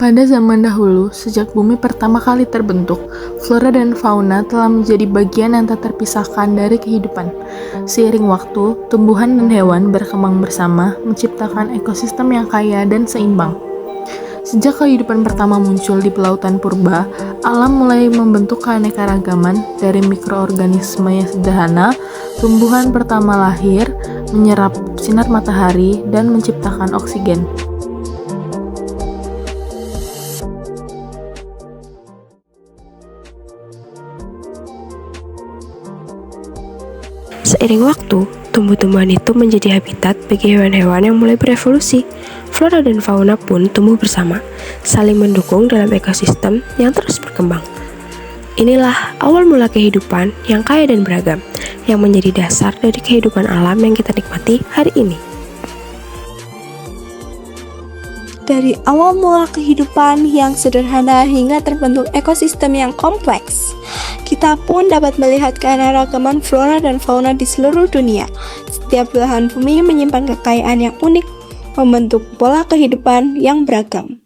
Pada zaman dahulu, sejak bumi pertama kali terbentuk, flora dan fauna telah menjadi bagian yang tak terpisahkan dari kehidupan. Seiring waktu, tumbuhan dan hewan berkembang bersama, menciptakan ekosistem yang kaya dan seimbang. Sejak kehidupan pertama muncul di pelautan purba, alam mulai membentuk keanekaragaman dari mikroorganisme yang sederhana. Tumbuhan pertama lahir, menyerap sinar matahari, dan menciptakan oksigen. Seiring waktu, tumbuh-tumbuhan itu menjadi habitat bagi hewan-hewan yang mulai berevolusi. Flora dan fauna pun tumbuh bersama, saling mendukung dalam ekosistem yang terus berkembang. Inilah awal mula kehidupan yang kaya dan beragam, yang menjadi dasar dari kehidupan alam yang kita nikmati hari ini. Dari awal mula kehidupan yang sederhana hingga terbentuk ekosistem yang kompleks, kita pun dapat melihat keanekaragaman flora dan fauna di seluruh dunia. Setiap belahan bumi menyimpan kekayaan yang unik, membentuk pola kehidupan yang beragam.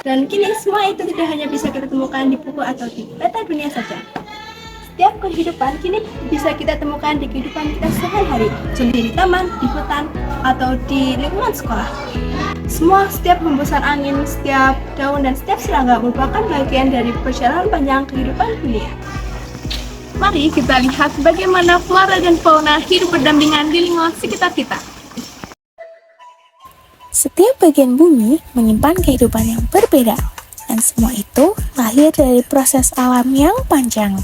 Dan kini semua itu tidak hanya bisa kita temukan di buku atau di peta dunia saja. Setiap kehidupan kini bisa kita temukan di kehidupan kita sehari-hari, contohnya di taman, di hutan, atau di lingkungan sekolah. Setiap hembusan angin, setiap daun, dan setiap serangga merupakan bagian dari perjalanan panjang kehidupan dunia. Mari kita lihat bagaimana flora dan fauna hidup berdampingan di lingkungan sekitar kita. Setiap bagian bumi menyimpan kehidupan yang berbeda, dan semua itu lahir dari proses alam yang panjang.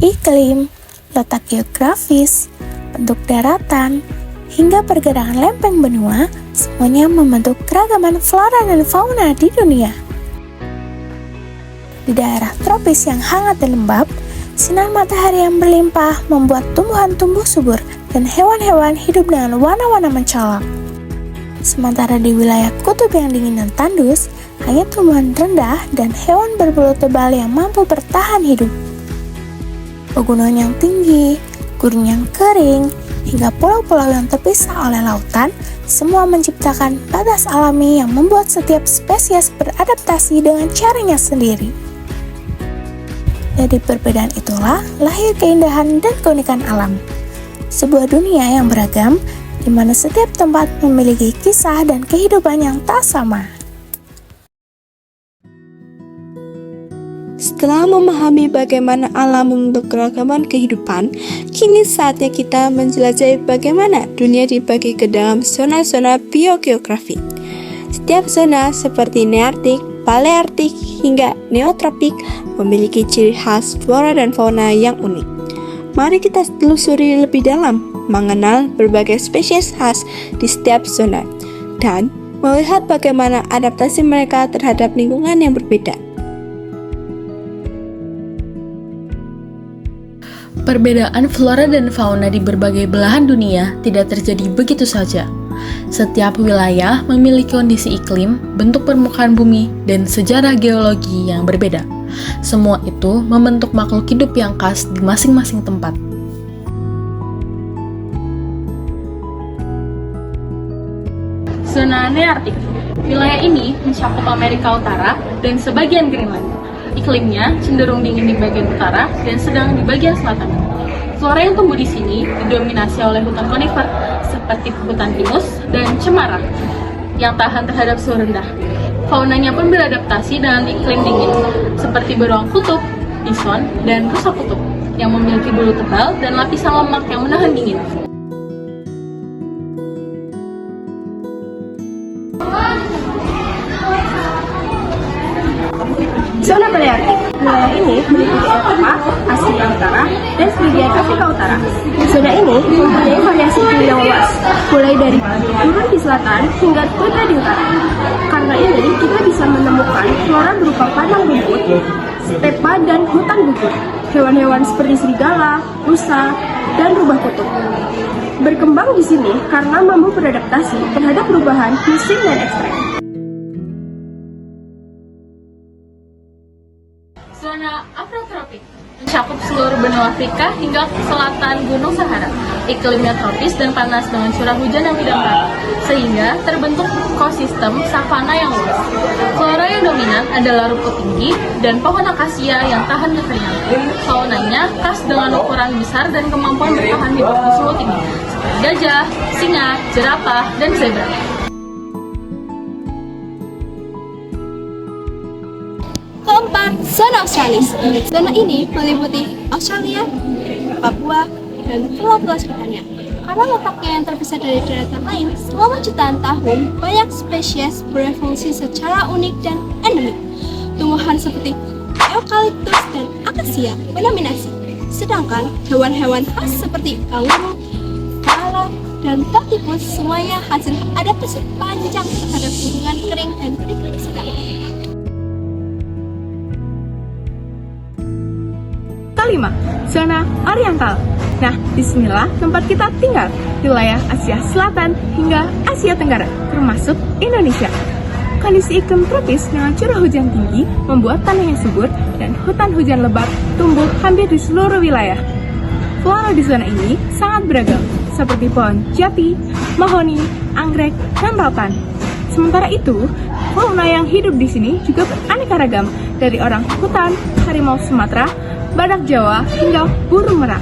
Iklim, letak geografis, bentuk daratan, hingga pergerakan lempeng benua, semuanya membentuk keragaman flora dan fauna di dunia. Di daerah tropis yang hangat dan lembab, sinar matahari yang berlimpah membuat tumbuhan tumbuh subur dan hewan-hewan hidup dengan warna-warna mencolok. Sementara di wilayah kutub yang dingin dan tandus, hanya tumbuhan rendah dan hewan berbulu tebal yang mampu bertahan hidup. Pegunungan yang tinggi, gurun yang kering, hingga pulau-pulau yang terpisah oleh lautan, semua menciptakan batas alami yang membuat setiap spesies beradaptasi dengan caranya sendiri. Dari perbedaan itulah lahir keindahan dan keunikan alam. Sebuah dunia yang beragam, di mana setiap tempat memiliki kisah dan kehidupan yang tak sama. Setelah memahami bagaimana alam membentuk keragaman kehidupan, kini saatnya kita menjelajahi bagaimana dunia dibagi ke dalam zona-zona biogeografik. Setiap zona seperti neartik, paleartik, hingga neotropik memiliki ciri khas flora dan fauna yang unik. Mari kita telusuri lebih dalam, mengenal berbagai spesies khas di setiap zona, dan melihat bagaimana adaptasi mereka terhadap lingkungan yang berbeda. Perbedaan flora dan fauna di berbagai belahan dunia tidak terjadi begitu saja. Setiap wilayah memiliki kondisi iklim, bentuk permukaan bumi, dan sejarah geologi yang berbeda. Semua itu membentuk makhluk hidup yang khas di masing-masing tempat. Zona Neartik. Wilayah ini mencakup Amerika Utara dan sebagian Greenland. Iklimnya cenderung dingin di bagian utara dan sedang di bagian selatan. Flora yang tumbuh di sini didominasi oleh hutan konifer seperti hutan pinus dan cemara yang tahan terhadap suhu rendah. Faunanya pun beradaptasi dengan iklim dingin seperti beruang kutub, bison, dan rusa kutub yang memiliki bulu tebal dan lapisan lemak yang menahan dingin. Zona paleartik. Wilayah ini meliputi Eropa, Asia Utara, dan sebagian Afrika Utara. Zona ini mempunyai variasi iklim yang luas, mulai dari gurun di selatan hingga tundra di utara. Karena ini, kita bisa menemukan flora berupa padang rumput, stepa dan hutan gugur, hewan-hewan seperti serigala, rusa, dan rubah kutub. Berkembang di sini karena mampu beradaptasi terhadap perubahan musim dan ekstrem. Zona Afrotropik mencakup seluruh benua Afrika hingga ke selatan Gunung Sahara. Iklimnya tropis dan panas dengan curah hujan yang tidak merata, sehingga terbentuk ekosistem savana yang luas. Flora yang dominan adalah rumput tinggi dan pohon akasia yang tahan kekeringan. Faunanya khas dengan ukuran besar dan kemampuan bertahan hidup di suhu tinggi, seperti gajah, singa, jerapah, dan zebra. Keempat, zona Australis. Zona ini meliputi Australia, Papua, dan pulau-pulau sekitarnya. Karena letaknya yang terpisah dari daratan lain, selama jutaan tahun, banyak spesies berevolusi secara unik dan endemik. Tumbuhan seperti eukaliptus dan akasia mendominasi, sedangkan hewan-hewan khas seperti kanguru, koala, dan platypus semuanya hasil adaptasi panjang terhadap lingkungan kering dan iklim sedang. Kelima, zona Oriental. Nah, disinilah tempat kita tinggal, wilayah Asia Selatan hingga Asia Tenggara, termasuk Indonesia. Kondisi iklim tropis dengan curah hujan tinggi membuat tanah yang subur dan hutan hujan lebat tumbuh hampir di seluruh wilayah. Flora di zona ini sangat beragam, seperti pohon jati, mahoni, anggrek, dan rotan. Sementara itu, fauna yang hidup di sini juga beraneka ragam, dari orang hutan, harimau Sumatera, badak Jawa, hingga burung merak.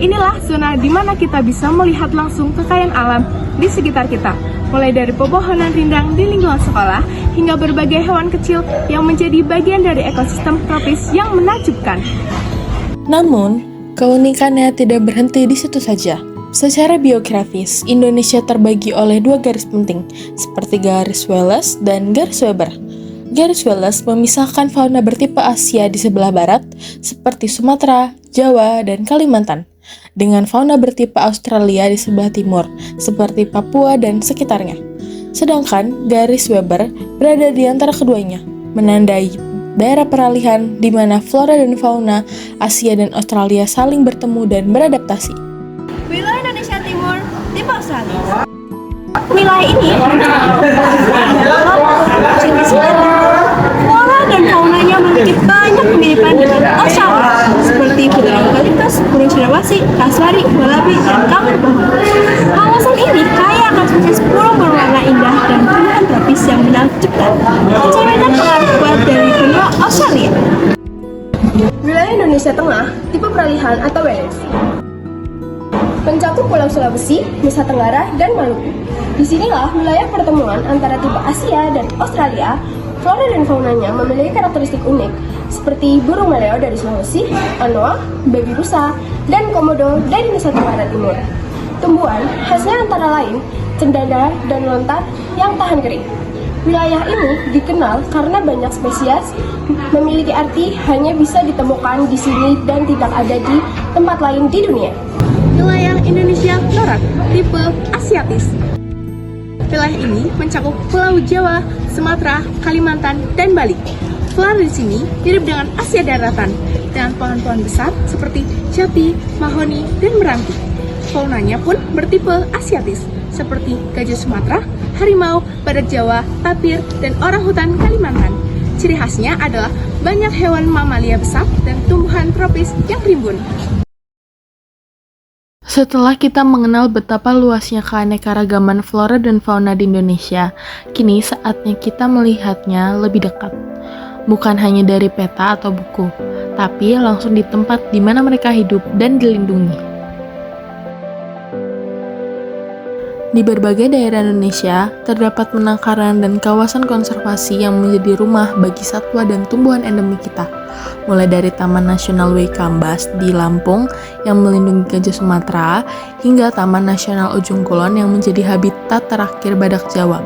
Inilah zona di mana kita bisa melihat langsung kekayaan alam di sekitar kita, mulai dari pepohonan rindang di lingkungan sekolah, hingga berbagai hewan kecil yang menjadi bagian dari ekosistem tropis yang menakjubkan. Namun, keunikannya tidak berhenti di situ saja. Secara biografis, Indonesia terbagi oleh dua garis penting, seperti garis Wallace dan garis Weber. Garis Wallace memisahkan fauna bertipe Asia di sebelah barat, seperti Sumatera, Jawa, dan Kalimantan, dengan fauna bertipe Australia di sebelah timur, seperti Papua dan sekitarnya. Sedangkan garis Weber berada di antara keduanya, menandai daerah peralihan di mana flora dan fauna Asia dan Australia saling bertemu dan beradaptasi. Wilayah Indonesia Timur, tipe Australia. Wilayah ini jenis flora dan faunanya memiliki banyak kemiripan dengan Australia, seperti burung eukaliptus, burung cendrawasih, kaswari, walabi, dan kamar pohon. Kawasan ini kaya akan spesies burung berwarna indah dan tumbuhan tropis yang menakjubkan, mencerminkan pengaruh kuat dari benua Australia. Wilayah Indonesia Tengah, tipe peralihan atau Wales. Mencakup Pulau Sulawesi, Nusa Tenggara, dan Maluku. Disinilah wilayah pertemuan antara tipe Asia dan Australia. Flora dan faunanya memiliki karakteristik unik, seperti burung meleo dari Sulawesi, anoa, babi rusa, dan komodo dari Nusa Tenggara Timur. Tumbuhan khasnya antara lain cendana dan lontar yang tahan kering. Wilayah ini dikenal karena banyak spesies memiliki arti hanya bisa ditemukan di sini dan tidak ada di tempat lain di dunia. Wilayah Indonesia Barat, tipe Asiatis. Wilayah ini mencakup Pulau Jawa, Sumatera, Kalimantan, dan Bali. Flora di sini mirip dengan Asia daratan, dengan pohon-pohon besar seperti jati, mahoni, dan meranti. Faunanya pun bertipe Asiatis, seperti gajah Sumatera, harimau, badak Jawa, tapir, dan orang hutan Kalimantan. Ciri khasnya adalah banyak hewan mamalia besar dan tumbuhan tropis yang rimbun. Setelah kita mengenal betapa luasnya keanekaragaman flora dan fauna di Indonesia, kini saatnya kita melihatnya lebih dekat. Bukan hanya dari peta atau buku, tapi langsung di tempat di mana mereka hidup dan dilindungi. Di berbagai daerah Indonesia, terdapat penangkaran dan kawasan konservasi yang menjadi rumah bagi satwa dan tumbuhan endemik kita. Mulai dari Taman Nasional Waikambas di Lampung yang melindungi gajah Sumatera, hingga Taman Nasional Ujung Kulon yang menjadi habitat terakhir badak Jawa.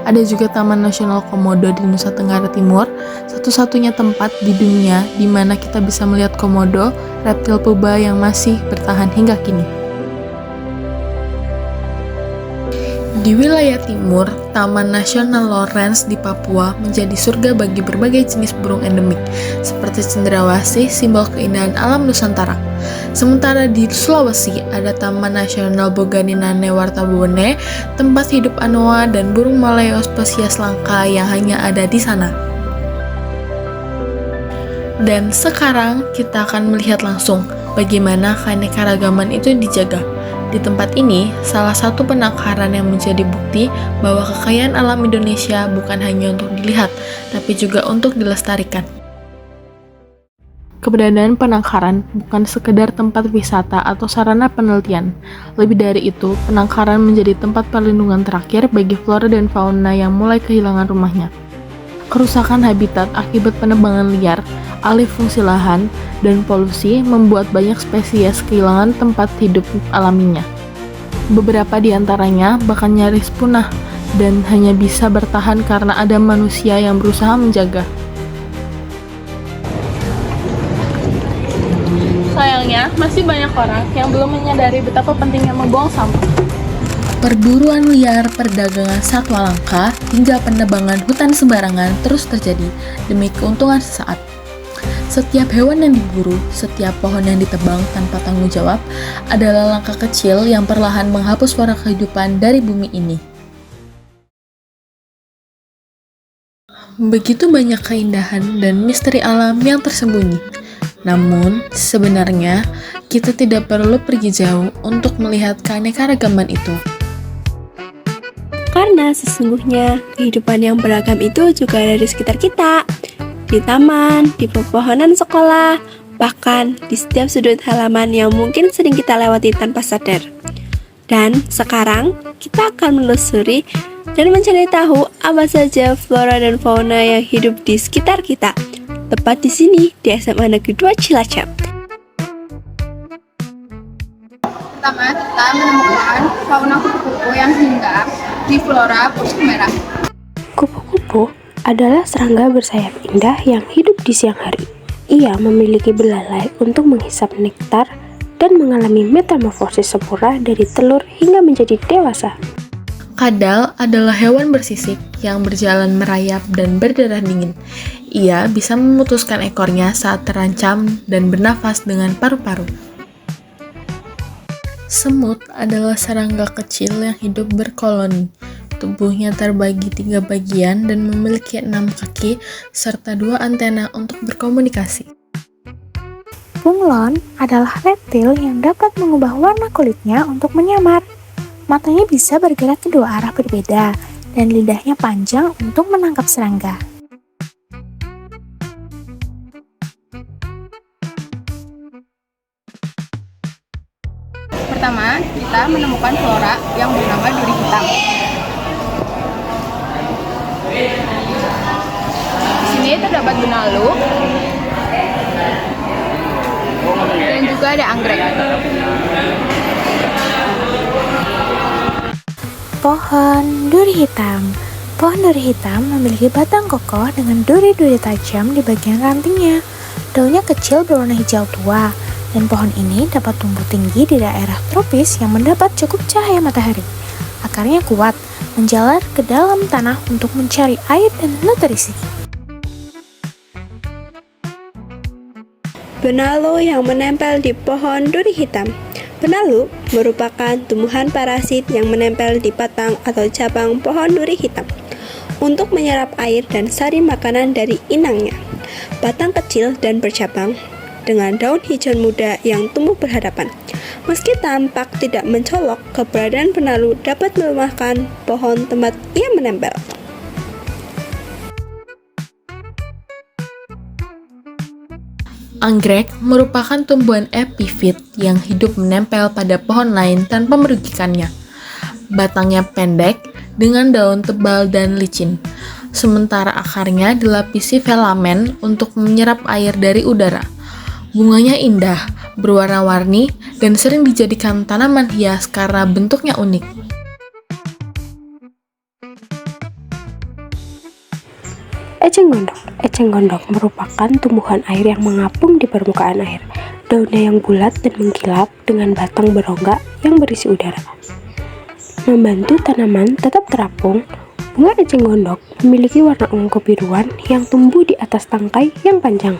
Ada juga Taman Nasional Komodo di Nusa Tenggara Timur, satu-satunya tempat di dunia di mana kita bisa melihat komodo, reptil purba yang masih bertahan hingga kini. Di wilayah timur, Taman Nasional Lawrence di Papua menjadi surga bagi berbagai jenis burung endemik, seperti cendrawasih, simbol keindahan alam Nusantara. Sementara di Sulawesi, ada Taman Nasional Boganinane Wartabone, tempat hidup anoa dan burung maleo spesies langka yang hanya ada di sana. Dan sekarang kita akan melihat langsung bagaimana keanekaragaman itu dijaga. Di tempat ini, salah satu penangkaran yang menjadi bukti bahwa kekayaan alam Indonesia bukan hanya untuk dilihat, tapi juga untuk dilestarikan. Keberadaan penangkaran bukan sekedar tempat wisata atau sarana penelitian. Lebih dari itu, penangkaran menjadi tempat perlindungan terakhir bagi flora dan fauna yang mulai kehilangan rumahnya. Kerusakan habitat akibat penebangan liar, alih fungsi lahan, dan polusi membuat banyak spesies kehilangan tempat hidup alaminya. Beberapa di antaranya bahkan nyaris punah dan hanya bisa bertahan karena ada manusia yang berusaha menjaga. Sayangnya, masih banyak orang yang belum menyadari betapa pentingnya membuang sampah. Perburuan liar, perdagangan satwa langka, hingga penebangan hutan sembarangan terus terjadi demi keuntungan sesaat. Setiap hewan yang diburu, setiap pohon yang ditebang tanpa tanggung jawab adalah langkah kecil yang perlahan menghapus warna kehidupan dari bumi ini. Begitu banyak keindahan dan misteri alam yang tersembunyi. Namun, sebenarnya kita tidak perlu pergi jauh untuk melihat keanekaragaman itu. Karena sesungguhnya kehidupan yang beragam itu juga ada di sekitar kita, di taman, di pepohonan sekolah, bahkan di setiap sudut halaman yang mungkin sering kita lewati tanpa sadar. Dan sekarang kita akan menelusuri dan mencari tahu apa saja flora dan fauna yang hidup di sekitar kita, tepat di sini di SMA Negeri 2 Cilacap. Pertama, kita menemukan fauna kupu-kupu yang hinggap di flora Pucuk Merah. Kupu-kupu adalah serangga bersayap indah yang hidup di siang hari. Ia memiliki belalai untuk menghisap nektar dan mengalami metamorfosis sempurna dari telur hingga menjadi dewasa. Kadal adalah hewan bersisik yang berjalan merayap dan berdarah dingin. Ia bisa memutuskan ekornya saat terancam dan bernafas dengan paru-paru. Semut adalah serangga kecil yang hidup berkoloni. Tubuhnya terbagi 3 bagian dan memiliki 6 kaki serta 2 antena untuk berkomunikasi. Bunglon adalah reptil yang dapat mengubah warna kulitnya untuk menyamar. Matanya bisa bergerak kedua arah berbeda, dan lidahnya panjang untuk menangkap serangga. Pertama, kita menemukan flora yang bernama duri hitam. Di sini terdapat benalu dan juga ada anggrek. Pohon duri hitam. Pohon duri hitam memiliki batang kokoh dengan duri-duri tajam di bagian rantingnya. Daunnya kecil berwarna hijau tua, dan pohon ini dapat tumbuh tinggi di daerah tropis yang mendapat cukup cahaya matahari. Akarnya kuat, menjalar ke dalam tanah untuk mencari air dan nutrisi. Benalu yang menempel di pohon duri hitam. Benalu merupakan tumbuhan parasit yang menempel di batang atau cabang pohon duri hitam untuk menyerap air dan sari makanan dari inangnya. Batang kecil dan bercabang dengan daun hijau muda yang tumbuh berhadapan. Meski tampak tidak mencolok, keberadaan benalu dapat melemahkan pohon tempat ia menempel. Anggrek merupakan tumbuhan epifit yang hidup menempel pada pohon lain tanpa merugikannya. Batangnya pendek dengan daun tebal dan licin, sementara akarnya dilapisi filamen untuk menyerap air dari udara. Bunganya indah, berwarna-warni, dan sering dijadikan tanaman hias karena bentuknya unik. Eceng gondok. Eceng gondok merupakan tumbuhan air yang mengapung di permukaan air. Daunnya yang bulat dan mengkilap dengan batang berongga yang berisi udara. Membantu tanaman tetap terapung, bunga eceng gondok memiliki warna ungu kebiruan yang tumbuh di atas tangkai yang panjang.